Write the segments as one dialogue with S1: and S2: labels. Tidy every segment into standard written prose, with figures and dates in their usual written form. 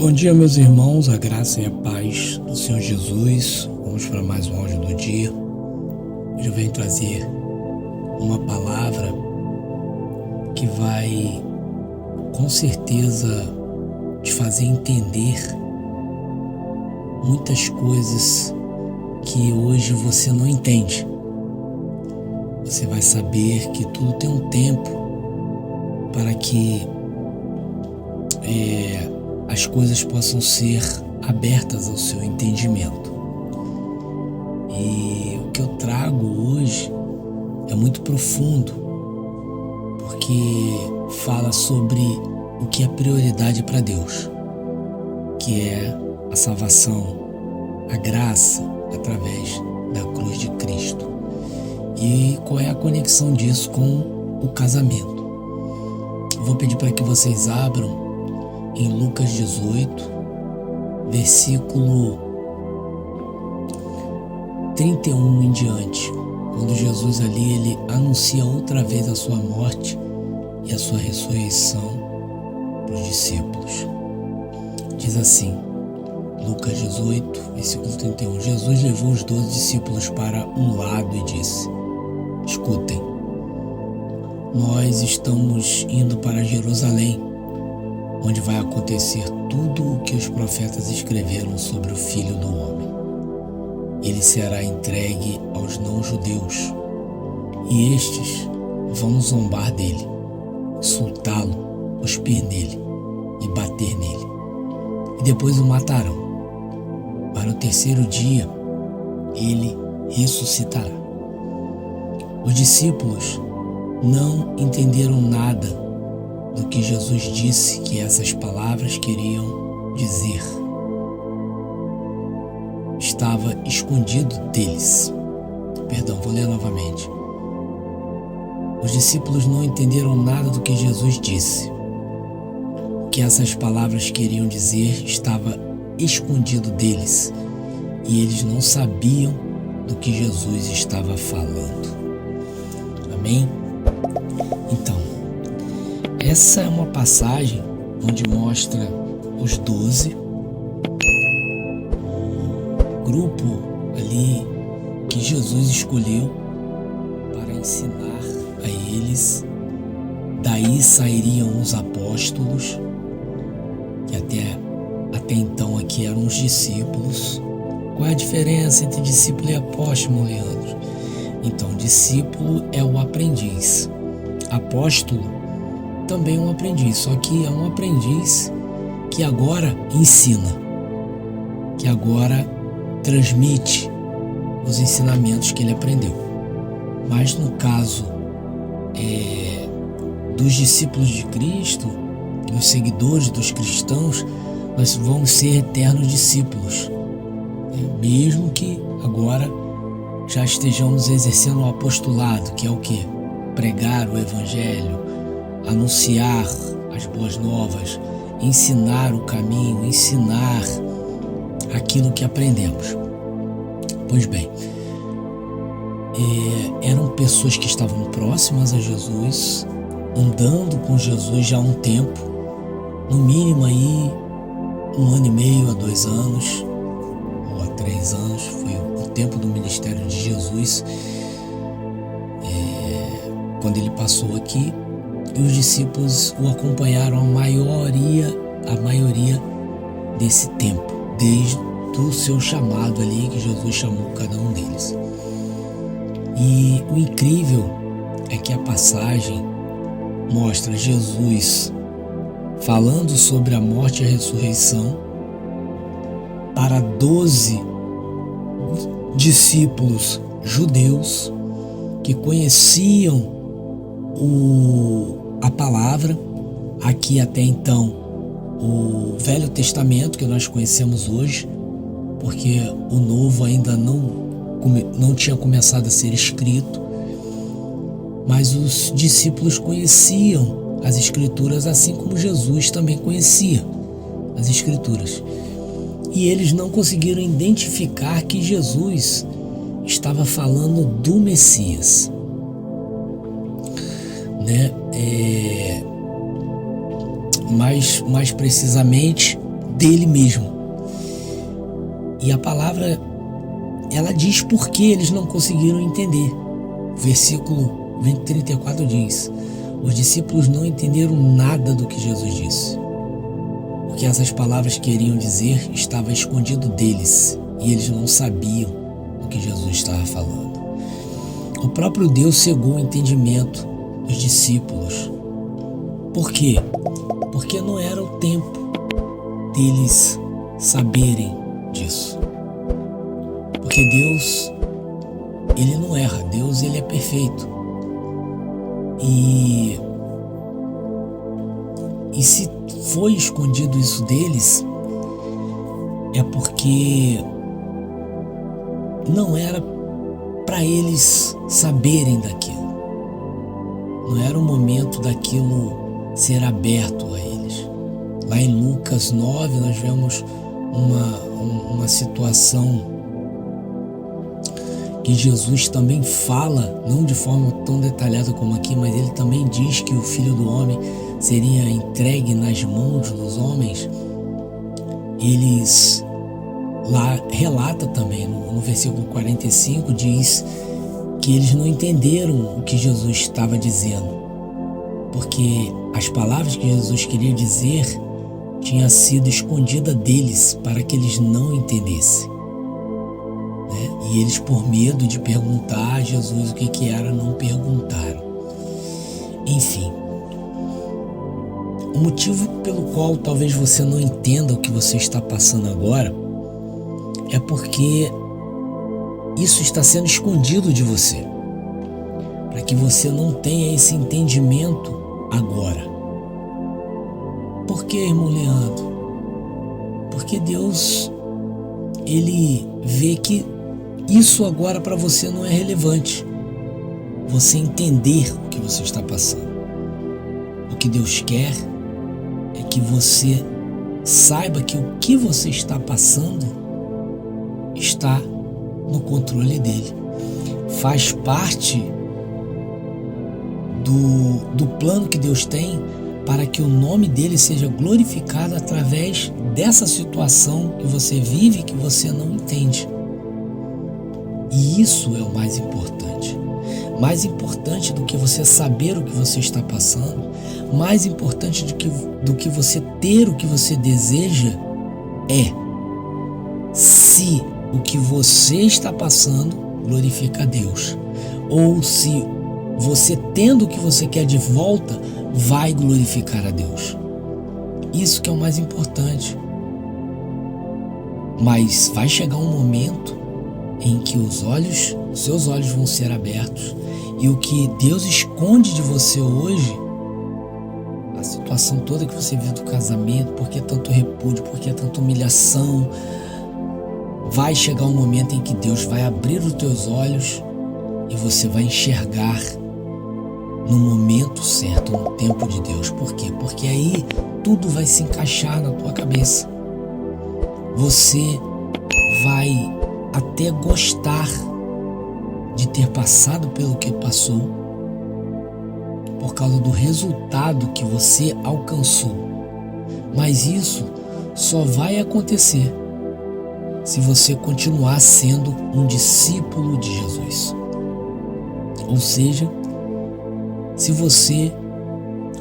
S1: Bom dia, meus irmãos, a graça e a paz do Senhor Jesus. Vamos para mais um áudio do dia. Hoje eu venho trazer uma palavra que vai, com certeza, te fazer entender muitas coisas que hoje você não entende. Você vai saber que tudo tem um tempo para que as coisas possam ser abertas ao seu entendimento. E o que eu trago hoje é muito profundo, porque fala sobre o que é prioridade para Deus, que é a salvação, a graça através da cruz de Cristo. E qual é a conexão disso com o casamento? Eu vou pedir para que vocês abram em Lucas 18, versículo 31 em diante, quando Jesus ali ele anuncia outra vez a sua morte e a sua ressurreição para os discípulos. Diz assim, Lucas 18, versículo 31, Jesus levou os 12 discípulos para um lado e disse: escutem, nós estamos indo para Jerusalém, onde vai acontecer tudo o que os profetas escreveram sobre o Filho do Homem. Ele será entregue aos não-judeus, e estes vão zombar dele, insultá-lo, cuspir nele e bater nele, e depois o matarão. Para o terceiro dia, ele ressuscitará. Os discípulos não entenderam nada do que Jesus disse que essas palavras queriam dizer. Estava escondido deles. Vou ler novamente. Os discípulos não entenderam nada do que Jesus disse. O que essas palavras queriam dizer estava escondido deles, e eles não sabiam do que Jesus estava falando. Amém? Então, essa é uma passagem onde mostra os 12, o grupo ali que Jesus escolheu para ensinar a eles. Daí sairiam os apóstolos, que até então aqui eram os discípulos. Qual é a diferença entre discípulo e apóstolo, Leandro? Então, discípulo é o aprendiz. Apóstolo também é um aprendiz, só que é um aprendiz que agora ensina, que agora transmite os ensinamentos que ele aprendeu. Mas no caso dos discípulos de Cristo, dos seguidores dos cristãos, nós vamos ser eternos discípulos, mesmo que agora já estejamos exercendo o apostolado, que é o quê? Pregar o evangelho, anunciar as boas novas, ensinar o caminho, ensinar aquilo que aprendemos. Pois bem, eram pessoas que estavam próximas a Jesus, andando com Jesus já há um tempo, no mínimo aí 1 ano e meio a 2 anos, ou a 3 anos, foi o tempo do ministério de Jesus, quando ele passou aqui. E os discípulos o acompanharam a maioria desse tempo, desde o seu chamado ali, que Jesus chamou cada um deles. E o incrível é que a passagem mostra Jesus falando sobre a morte e a ressurreição para 12 discípulos judeus que conheciam a palavra, aqui até então o Velho Testamento que nós conhecemos hoje, porque o Novo ainda não tinha começado a ser escrito, mas os discípulos conheciam as Escrituras assim como Jesus também conhecia as Escrituras, e eles não conseguiram identificar que Jesus estava falando do Messias, né? Mais precisamente dele mesmo. E a palavra, ela diz por que eles não conseguiram entender. O versículo 34 diz: os discípulos não entenderam nada do que Jesus disse, porque essas palavras que queriam dizer estava escondido deles e eles não sabiam o que Jesus estava falando. O próprio Deus cegou o entendimento dos discípulos. Por quê? Porque não era o tempo deles saberem disso. Porque Deus, ele não erra. Deus, ele é perfeito. E se foi escondido isso deles, é porque não era para eles saberem daquilo. Não era o momento daquilo ser aberto a eles. Lá em Lucas 9 nós vemos uma situação que Jesus também fala, não de forma tão detalhada como aqui, mas ele também diz que o Filho do Homem seria entregue nas mãos dos homens. Eles lá relata também, no versículo 45, diz que eles não entenderam o que Jesus estava dizendo, porque as palavras que Jesus queria dizer tinha sido escondida deles para que eles não entendessem. E eles, por medo de perguntar a Jesus o que era, não perguntaram. Enfim, o motivo pelo qual talvez você não entenda o que você está passando agora é porque isso está sendo escondido de você, para que você não tenha esse entendimento agora. Por que, irmão Leandro? Porque Deus, ele vê que isso agora para você não é relevante. Você entender o que você está passando. O que Deus quer é que você saiba que o que você está passando está no controle dele. Faz parte do plano que Deus tem para que o nome dele seja glorificado através dessa situação que você vive e que você não entende. E isso é o mais importante. Mais importante do que você saber o que você está passando, mais importante do que você ter o que você deseja é se o que você está passando glorifica a Deus, ou se você tendo o que você quer de volta vai glorificar a Deus. Isso que é o mais importante. Mas vai chegar um momento em que os seus olhos vão ser abertos e o que Deus esconde de você hoje, a situação toda que você vive do casamento, por que tanto repúdio, por que tanta humilhação, vai chegar um momento em que Deus vai abrir os teus olhos e você vai enxergar no momento certo, no tempo de Deus. Por quê? Porque aí tudo vai se encaixar na tua cabeça. Você vai até gostar de ter passado pelo que passou, por causa do resultado que você alcançou. Mas isso só vai acontecer se você continuar sendo um discípulo de Jesus. Ou seja, se você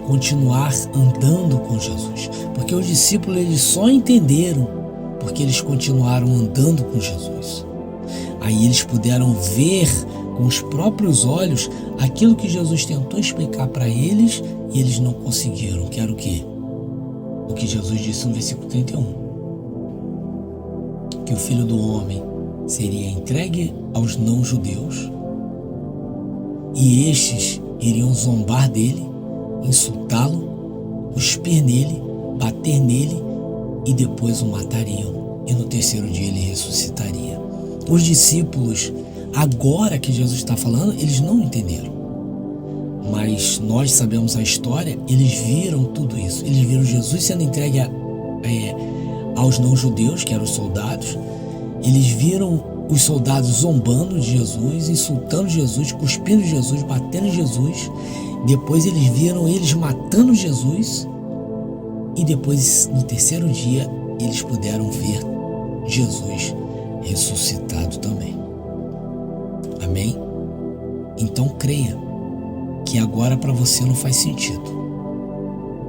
S1: continuar andando com Jesus. Porque os discípulos, eles só entenderam porque eles continuaram andando com Jesus. Aí eles puderam ver com os próprios olhos aquilo que Jesus tentou explicar para eles e eles não conseguiram. Que era o quê? O que Jesus disse no versículo 31. Que o Filho do Homem seria entregue aos não-judeus e estes iriam zombar dele, insultá-lo, cuspir nele, bater nele e depois o matariam, e no terceiro dia ele ressuscitaria. Os discípulos, agora que Jesus está falando, eles não entenderam, mas nós sabemos a história. Eles viram tudo isso, eles viram Jesus sendo entregue aos não-judeus, que eram os soldados. Eles viram os soldados zombando de Jesus, insultando Jesus, cuspindo Jesus, batendo Jesus. Depois eles viram eles matando Jesus. E depois, no terceiro dia, eles puderam ver Jesus ressuscitado também. Amém? Então creia que agora para você não faz sentido,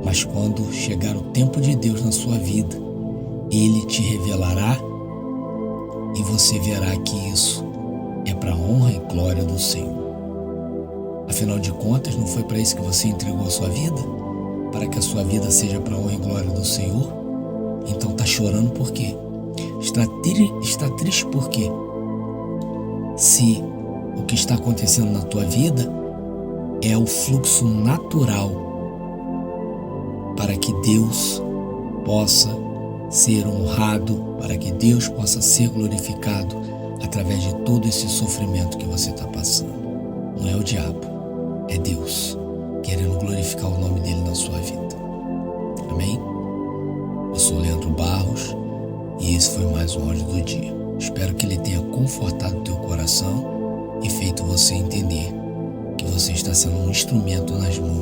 S1: mas quando chegar o tempo de Deus na sua vida, Ele te revelará e você verá que isso é para a honra e glória do Senhor. Afinal de contas, não foi para isso que você entregou a sua vida? Para que a sua vida seja para a honra e glória do Senhor? Então está chorando por quê? Está triste por quê? Se o que está acontecendo na tua vida é o fluxo natural para que Deus possa ser honrado, para que Deus possa ser glorificado através de todo esse sofrimento que você está passando. Não é o diabo, é Deus querendo glorificar o nome dele na sua vida. Amém? Eu sou Leandro Barros e esse foi mais um áudio do dia. Espero que ele tenha confortado o teu coração e feito você entender que você está sendo um instrumento nas mãos